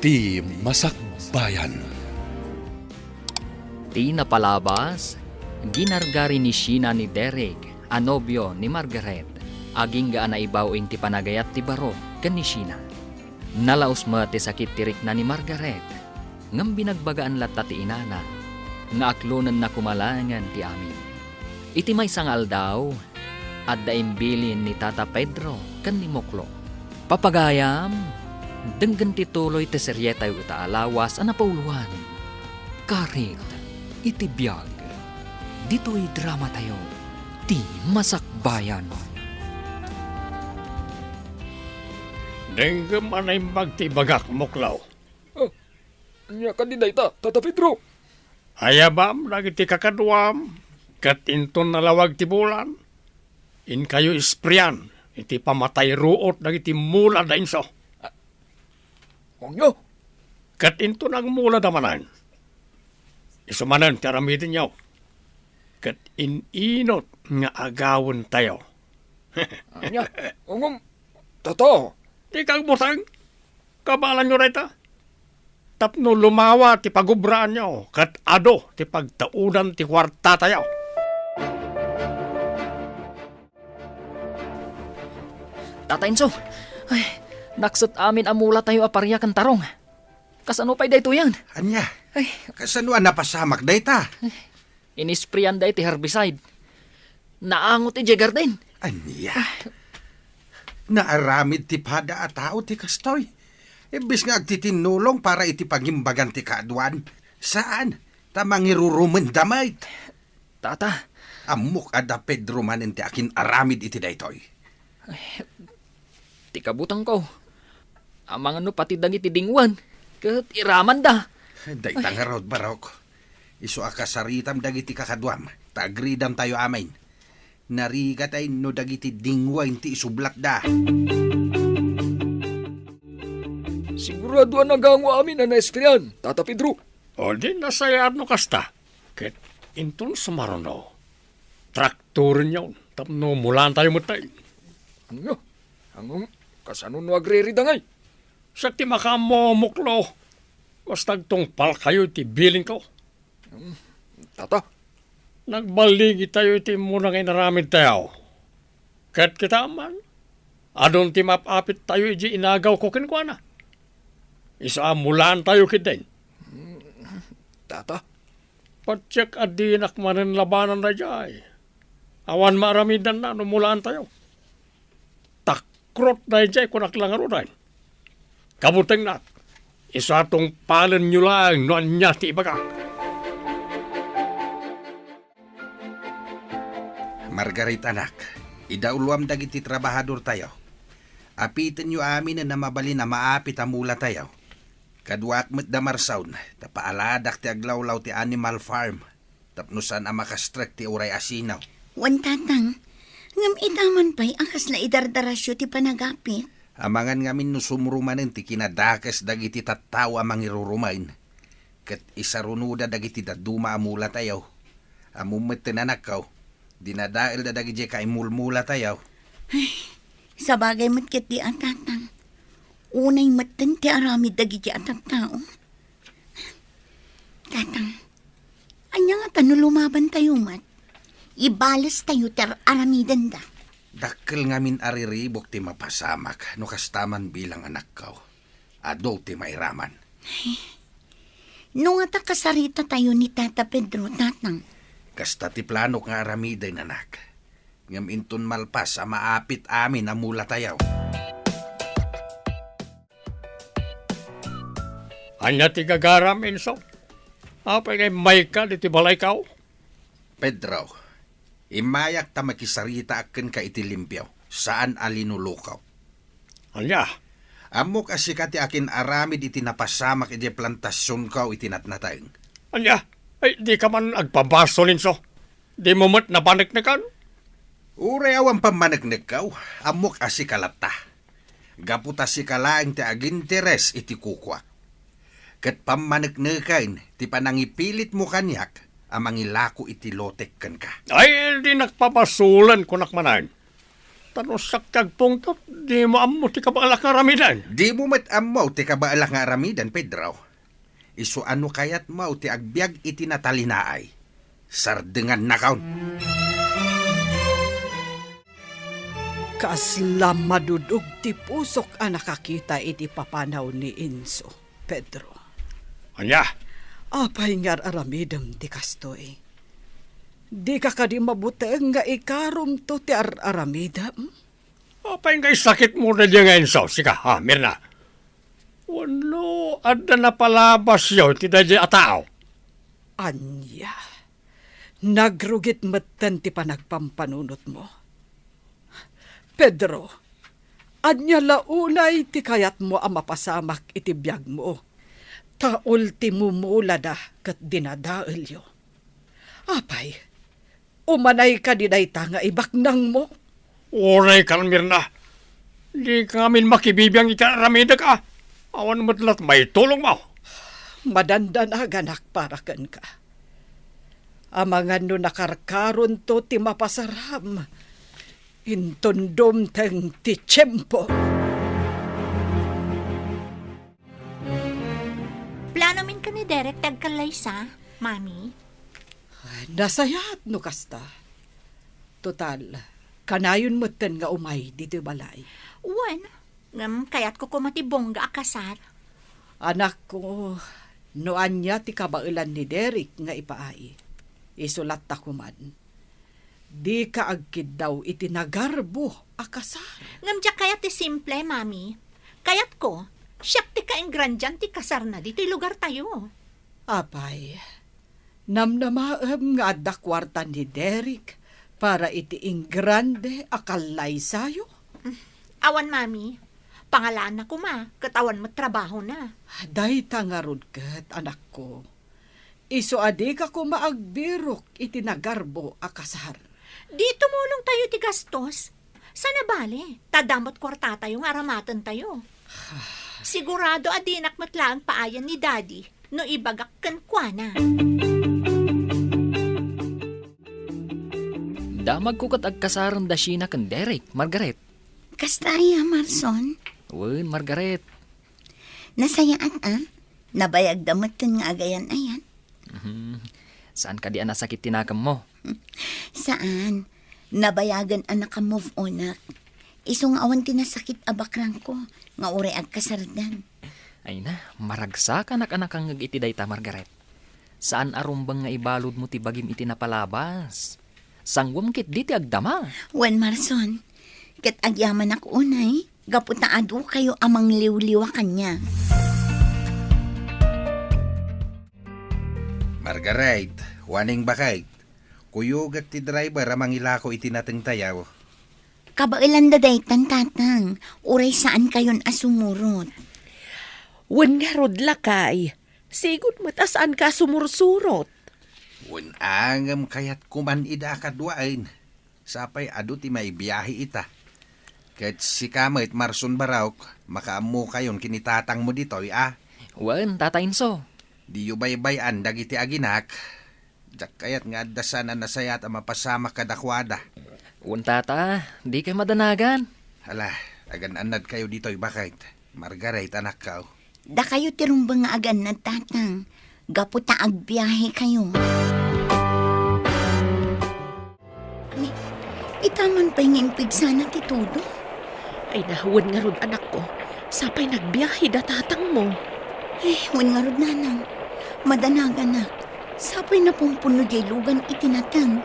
Ti Masakbayan. Ti napalabas, ginargari ni Sheena ni Derek, anobyo ni Margaret. Aging gaan na ibawing ti panagayat ti baro kan ni Sheena. Nalaos mo ti sakit tirik na ni Margaret. Ngam binagbagaan latta ti inana. Nga aklonan na kumalangan ti amin. Iti may sangal daw, at daimbilin ni Tata Pedro kan ni Moklo. Papagayam, denggan ti tuloy ti seryeta yu alawas ana pauluan. Karit, iti biyag. Dito'y drama tayo, ti Masakbayan. Denggam anay magtibagak, Moklaw. Nya kandiday ta, Tata Pedro. Ayabam, nagiti kakadwam, kat inton nalawag ti bulan. In kayo ispriyan, iti pamatay ruot nagiti mula da inso. Ongyo, Kat inton ang mula damanan. Isumanan, karamitin nyo. Kat ininot nga agawon tayo. nya, ongom, Tata. Di kang butang, kabalan nyo reta. Tapno lumawa ti pagubraan nyo, kat ado ti pagtaunan ti kwarta tayo. Tata Enzo, ay, naksot amin amula tayo aparya kan tarong. Kasano pa'y dayto yan? Anya, Ay, kasanuan napasamak dayta. inisprayan day ti herbicide. Naangot ti Garden. Anya, naaramid ti pada at tao ti kastoy. Ibis nga agtitinulong para iti pagimbagan ti kaadwan. Saan? Tamang irurumen damay. Tata, Amok ada Pedro manen ti akin aramid iti daytoy. ti kabutang ko. Amang ano pati dangit ti dingwan. Kat iraman da. Daytang harod barok. Isu akasaritam dagiti kakadwam. Tagridam tayo amain. Narigat ay no dagiti dingwain ti isublat da. Sigurado ang nagangwa amin na espriyan, Tata Pedro. O di nasayaan no kasta. Ket inton sumarono. Traktorin yun. Tapno mulan tayo matay. Nya, angong kasano no agre-ridangay. Sa ti makamomoklo. Bastag tong pal kayo ti bilin ko. Tata, Nagbaligi tayo ti munang inaramid tayo. Ket kita man. Adon ti mapapit tayo iji inagaw ko kinkwana. Isa mulan tayo kiten. Tata, Patsyak adinak manen labanan na jay. Awan maramidan na numulaan tayo. Takrot na jay kunak lang arunan. Kabuteng na. Isa tong palen nyo lang noan niya ti ibaga. Margaret anak, idauluam dagiti trabahador tayo. Apitin nyo amin na mabali na maapit amula tayo. Kadwak met damarsawn, tapaaladak ti aglawlaw ti animal farm. Tapnusan ang makastrek ti uray asinaw. Wan tatang, ngam itaman pa'y akas na idardarasyo ti panagapit. Amangan ngamin no sumrumanen ti kinadakas dagiti tattaw amang irurumain. Kat isarunuda dagiti daduma amula tayo. Amumet tinanakaw, dinadail da dagiti kaimulmula tayo. Sa bagay matkit di ang tatang. Unay matan ti aramid dagiti at tao. Tatang, anya nga tano lumaban tayo mat. Ibalas tayo ter aramidan da. Dakkel ngamin ariribok ti mapasamak no kastaman bilang anak kaw. Ado ti mairaman. No nga ta kasarita tayo ni Tata Pedro, tatang. Kasta ti plano nga aramiday anak. Ngam inton malpas a maapit amin amula tayaw. Anya ti gagaram inso. Apay kay may ka di ti balay kao. Pedro, imayak ta makisarita aken ka iti limpyaw. Saan alinulukaw? Anya, Amok asika ti akin aramid iti napasamak iti plantasyon kaw iti natnatayng. anya, ay di ka man agpabaso linso. Di mo mat napaneknekan. Uray awan pamanagnek kaw, amok asikalata. Gaputa si kalaing ti aginteres iti kukwa. Kat pamanagnekan, ti panangipilit mo kanyak, amang ilako iti lotek kan ka. Ay, di nagpapasulan kunak manan. Tanusak kag pungtot, di mo amo ti kabalak nga ramidan. Di mo mat amaw ti kabaalang nga aramidan, Pedro. Isu ano kayat mau ti agbyag iti natalinaay. Sardengan na kaon. Kasla madudog ti pusok ang nakakita iti papanaw ni Inso, Pedro. Anya, Apay ngar aramidem ti kastoy. Di ka kadi mabuteng nga ikarom to ti aramidem? apay nga sakit mo na diyan ngayon sa sika, ha, Mirna. Wano, ada na palabas yaw, ti dadya atao. Anya, nagrugit matan ti panagpampanunot mo. Pedro, anya launay ti kayat mo ang mapasamak iti biyag mo. Ta ultimo mula da kat dinadaelyo. Apay, umanay ka di dayta nga ibaknang mo. Oray ka, Mirna. Di ka amin makibibiyang ikaramida ka. Awan matlat may tulong mo. Madandan aganak para kan ka. Amangan no nakarkaron to ti mapasaram. Intundom teng ti tiyempo. Plano min ka ni Derek tagkalaysa, Mami. Nasayat no kasta. Total, kanayon matan nga umay dito balay. Uwan, kayat ko kumatibongga akasar. Anak ko, noan niya ti kabailan ni Derek nga ipaay. Isulat ta kuman. Di ka agkid daw itinagarbo akasar. Ngamdya kayat ti simple, Mami. Kayat ko, siyak ti kaingrandyan ti kasar na dito'y lugar tayo. Apay, namnamaem nga adda kwarta ni Derek para iti ingrande akalay sayo. Awan, Mami. Pangalaan na ko, ma. Katawan mo trabaho na. Day tangarod kat, anak ko. Iso adi ka ko maagbirok itinagarbo akasar. Di tumulong tayo ti gastos. Sana bale, tadamot kwarta tayo nga aramatan tayo. Sigurado adinak matlaang paayan ni Daddy no ibagak kan kwa na. Damag ko kat agkasaran da Sheena kan Derek, Margaret. Kastaya, Marson. Wen, Margaret. Nasayaan, nabayag damatan nga agayan ayan. Saan ka di anasakit tinakam mo? Saan? Nabayagan anak ka move on nak. Isong awan tinasakit abakrang ko, nga ure agkasardan. Ay na, maragsak anak-anak ang iti dayta, Margaret. Saan arumbang nga ibalod mo ti bagim iti napalabas? Sangwam kit di ti agdama. Wen Marson, kat agyaman ako unay, gaputa adu kayo amang liw-liwa kanya. Margaret, waning bakay. Kuyugak ti driver amang ilako itinateng tayaw. Kabailan da daytan tatang, uray saan kayon asumurot. Wen nga rod lakay, sigod matasaan ka sumursurot. Wen angam kayat kuman ida kadwain. Sapay adu ti may biyahe ita. Ket si kamait Marson Baraok, makaamu kayon kinitatang mo ditoy Wen, tatainso. Di yu baybayan dagiti aginak. Jak kayat nga addasan na nasayat ang mapasama kadakwada. Wen, tata, di kay madanagan. Hala, agan anad kayo ditoy bakit. Margaret anak ka. Da kayo tirumbang nga agan na tatang, gaputa agbiyahe kayo. Itaman pa yung impig sana ti Tudo. Ay nahuwan nga rod anak ko, sapay nagbiyahe da tatang mo. Wan nga rod nanang, madanagan na, sapay na pumpuno di lugan itinatang.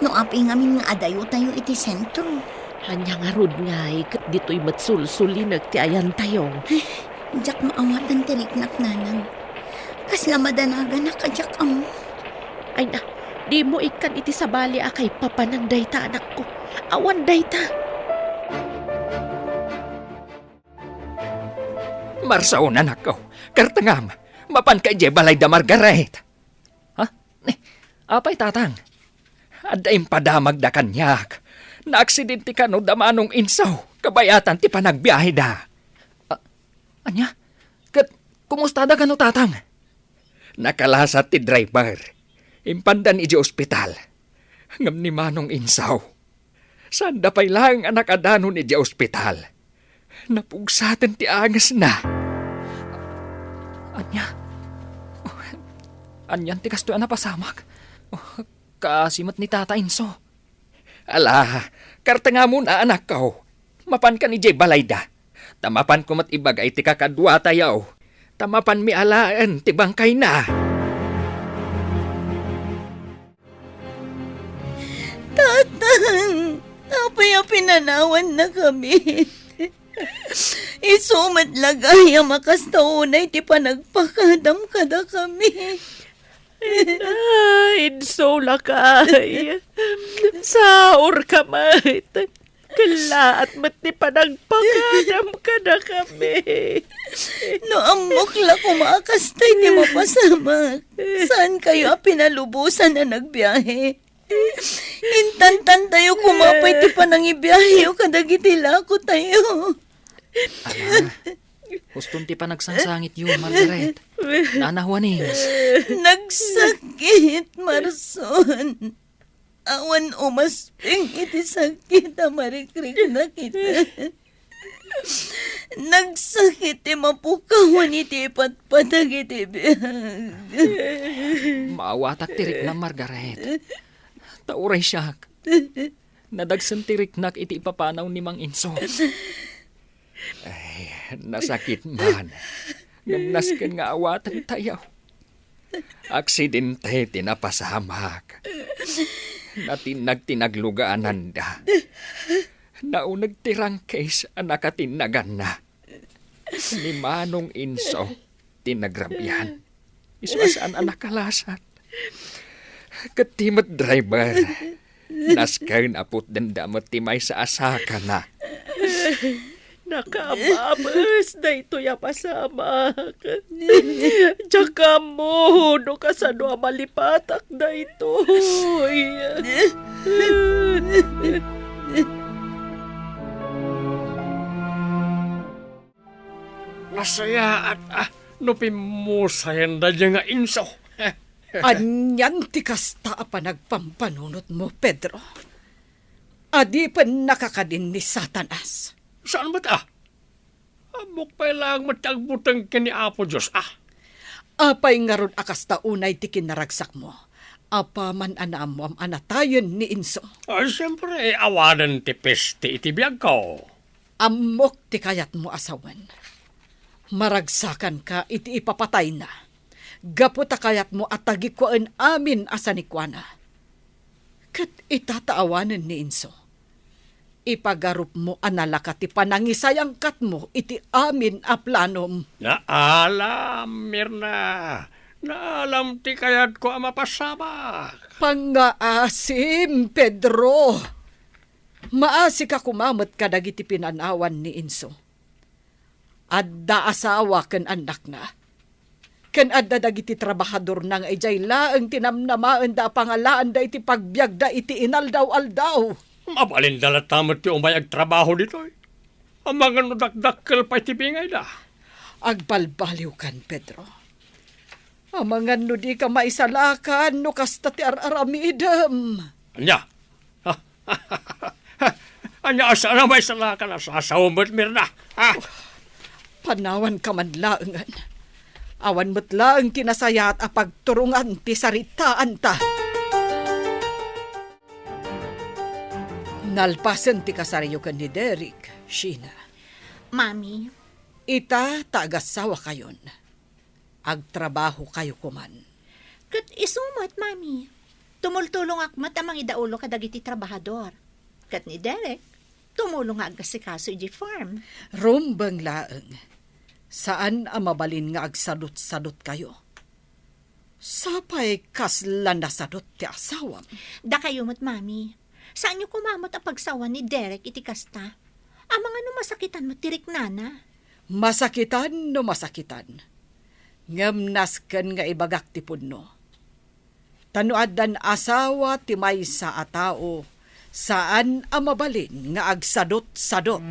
No api ngamin nga adayo tayo iti sentro. Hanya nga rod nga, kat dito'y matsulsuli nagtiayan tayo. Jak maawatan ti riknak nanang. Kasla madanagan na kajak amo. Ay na, di mo ikan iti sabali akay papanang dayta anak ko. Awan dayta. Marsaon anak ko, kartangam, mapan ka je balay da Margaret. Ha? Apay tatang? Adaim padamag da kanyak. Naaksidente ka no damanong insaw, kabayatan ti panagbiyahe da. Anya? Kumusta da ka no tatang? Nakalasat ti driver. Impandan iji ospital. Ngam ni manong insaw. Sanda pa'y lang anak adano ni di ospital. Napugsaten ti angas na. Anya? Oh, anyan ti kasto napasamak. Oh, kasimat ni Tata Inso. Ala, karta nga muna anak ko. Mapan ka ni Jay Balayda. Tamapan ko mat ibagay ti kakadwa tayaw. Tamapan mi alaan ti bangkay na. Tatang, apay pinanawan na kami. Isumat lagay ang makastaunay ti panagpakadam kada kami. Inso lakay. Saor ka mat. Kalaat mati panagpakadam ka na kami. No amok la kumakastay ti mapasamak. Saan kayo pinalubusan na nagbiyahe? Intantan tayo kumapay ti panangibiyahe o kadagitila ko tayo. Ala, huston ti pa nagsangsangit yun, Margaret. Nanahuanings. Nagsakit, Marson. Awan umasping iti sakit a marikrik na kita. Nagsakit ti mapukawan iti patpatag iti biyag. Maawatak tirik na, Margaret. Tauray siyak. Nadagsan tirik nak iti ipapanaw ni Mang Inso. Ay, nasakit man. Ngamnasken nga awatan tayaw. Aksidente tinapasamak. Natinagtinaglugaan da. Naunag tirang case anak atinagan na. Ni Manong Inso, tinagrabyan. Iswasan anak kalasat. Katimat driver. Naskan apot dandamot timay sa asaka na. Nakababas na ito ya pasamak. Tsaka mo, no kasano malipatak na ito. Masaya at nupimusayan na dyan nga Inso. Anyan ti kasta a panagpampanunot mo, Pedro. Adi pa nakakadin ni Satanas. Saan ba't Amok pa lang matagbutang ka ni Apo Diyos Apay nga ron akas taunay ti kinaragsak mo. Apa man anam mo am anatayon ni Inso. Siyempre, awanan ti peste iti biyag ko. Amok ti kayat mo asawan. Maragsakan ka iti ipapatay na. Gaputa kayat mo at tagikuan amin asanikwana. Kat itataawanan ni Inso. Ipagarup mo analaka ti panangisayang kat mo iti amin a planom. Naalam, Mirna. Naalam ti kayat ko mapasama. Pangaasim, Pedro. Maasi ka kumamot ka dagiti pinanawan ni Inso. Adda asawa ken anak na. Ken adda dagiti trabahador nang ijay laeng tinamnamaan da pangalaan da iti pagbiag da iti inaldaw-aldaw. Mabalin dalat tamat ti umayag trabaho dito. Ang mga nudakdakkel pa iti bingay da. Agbalbaliw kan, Pedro. Ang mga di ka maisalakan no kasta ti araramidam. Anya? Anya asa na may salakan sa asawamot, Mirna. Panawan ka man laengan. Awan mo't laeng kinasayat a pagturungan ti saritaan ta. Nalpasan ti kasaryo kan ni Derek, Sheena. Mami, Ita taagasawa kayon. Agtrabaho kayo kuman. kat isumat, Mami. Tumultulong akmat amang idaulo kadagiti trabahador. Kat ni Derek, tumulong aggas si kaso iji farm. Rumbang laeng. Saan ang mabalin nga agsadot-sadot kayo? Sapay kaslan na sadot ti asawam. Da kayo mat, Mami. Saan niyo kumamot ang pagsawa ni Derek iti kasta? Amang ano masakitan mo tirik nana? Masakitan no masakitan. Ngamnasken nga ibagak ti pudno. Tanuadan asawa ti maysa a tao, saan ang mabalin nga agsadot-sadot.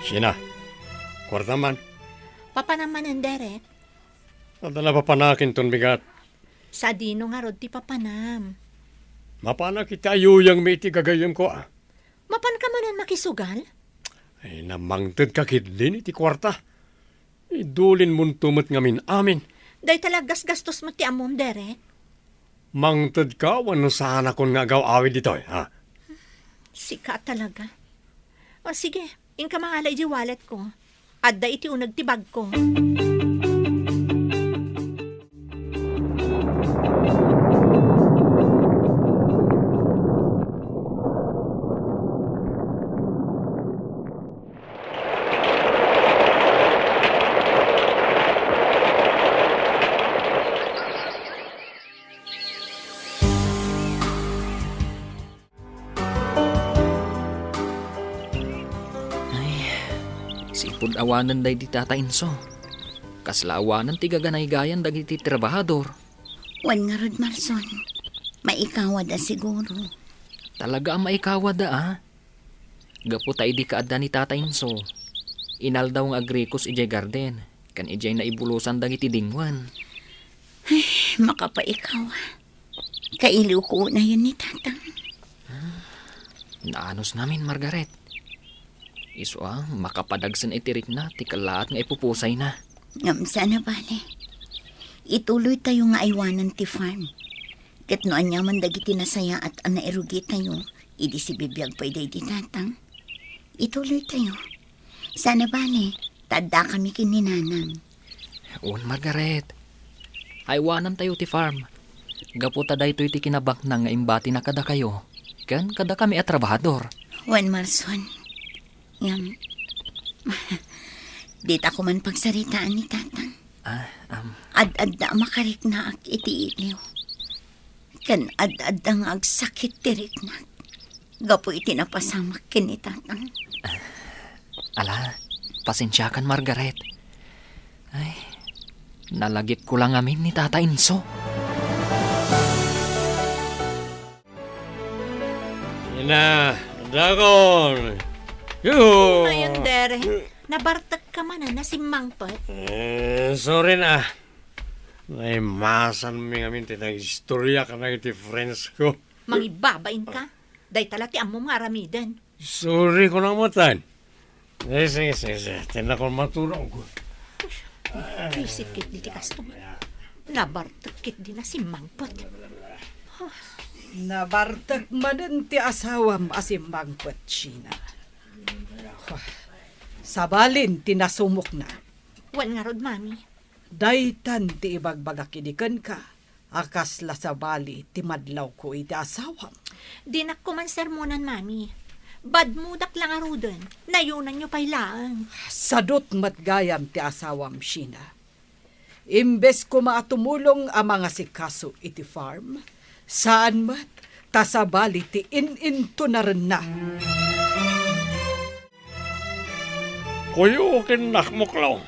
Sina, kwarta man. Papa naman ang Derek. Nadala pa panakin ton bigat. Sa dino nga rod ti papanam. Mapana kita yuyang may iti gagayam ko Mapan ka manan makisugal? Ay namangtad ka kidlin iti kwarta. Idulin mong tumat ngamin amin. Day talagas gastos mo ti amom, Derek. Mangtad ka, wano sana kung nga agaw awid dito ha? Sika talaga. O sige, inka mangalay di wallet ko. Adda iti unag ti bag ko. Sipod awanan day di Tata Inso. Kasla awanan ti gaganay-gayan dagiti trabahador. Wan nga rod, Marson. Maikawa da siguro. Talaga ang maikawa da Gapo tayo di kaadda ni Tata Inso. Inal daw ng agrikos ijay garden. Kan ijay na ibulusan dagiti dingwan. Makapaikawa. Kailiw ko na yun ni Tatang. Naanos namin, Margaret. Iso makapadagsan itirik na, ti kalaat nga ipupusay na. Ngam sana bale. Ituloy tayo nga aywanan ti farm. Kat no anyaman dagiti nasaya at anairugi tayo, idi si bibiyag pa iday di Tatang. Ituloy tayo. Sana bale, tadda kami kininanang. Un, Margaret. Aywanan tayo ti farm. Gapo taday to'y ti kinabak na nga imbati na kada kayo. Kan kada kami at trabahador. Juan Marson. Ngam. Di ta ko man pagsaritaan ni Tatang. Ad-ad makarik na ak iti iliw. Kan ad-ad ang agsakit tirik na. Gapo iti napasamak kini Tatang. Ala, pasensyakan, Margaret. Ay, nalagip ko lang amin ni Tata Inso. Ina, Dragon! Yuhu! Ngayon, Derek, nabartag ka man na si Mangpot. Sorry na. Naimasan mi ngamin tinang istorya ka na iti friends ko. Mangibabain ka. Day tala ti amom nga aramiden. Sorry ko na matan. Sige. Tinan ko matulong ko. Visit kit di ti customer. Nabartag kit di na si Mangpot. Nabartag manen ti asawam asimbang kwet Sheena. Sabalin tinasumok na. Wan nga rod, Mami. Daytan ti ibagbagak idikan ka. Akas la sabali ti madlaw ko iti asawam. Dinak ko man sermonan, Mami. Bad mudak lang aruden. Nayunan nyo pa'y laang. Sadot matgayam ti asawam Sheena. Imbes ko maatumulong ang mga sikaso iti farm, saan mat tasabali ti in-into na rin na. Kuyo kinakmuklaw.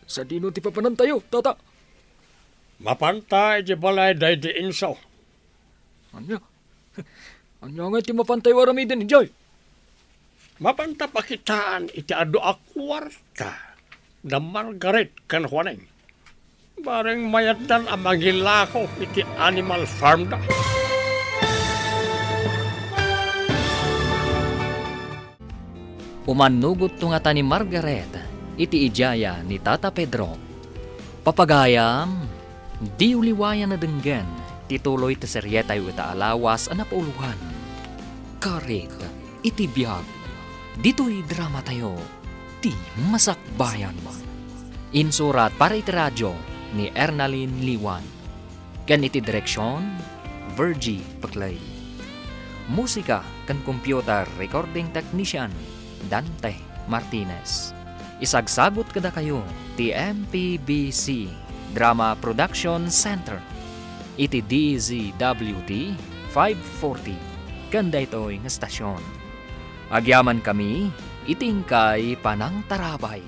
Sa dino ti papanan tayo, Tata. Mapantay di balay day di insaw. Anya? Anya nga ti mapantay waramiden, Ijay? Mapanta pakitaan iti ado akwarta. Da Margaret kan Juaneng. Bareng mayatan ang magilako iti animal farm da. Umanugot tungata ni Margaret, iti ijaya ni Tata Pedro. Papagayam, di uliwayan na denggan, tituloy ti seryetay ita alawas ang napauluhan. Karik, iti biyag, dito'y drama tayo, ti masakbayan. Insurat para iti radyo ni Ernalyn Liwan. Kan iti direksyon, Virgie Paclay. Musika kan computer recording technician, Dante Martinez. Isagsagot kada kayo ti MPBC Drama Production Center. Iti DZWT 540. Kanda ito'y nga stasyon. Agyaman kami, itingkay panang tarabay.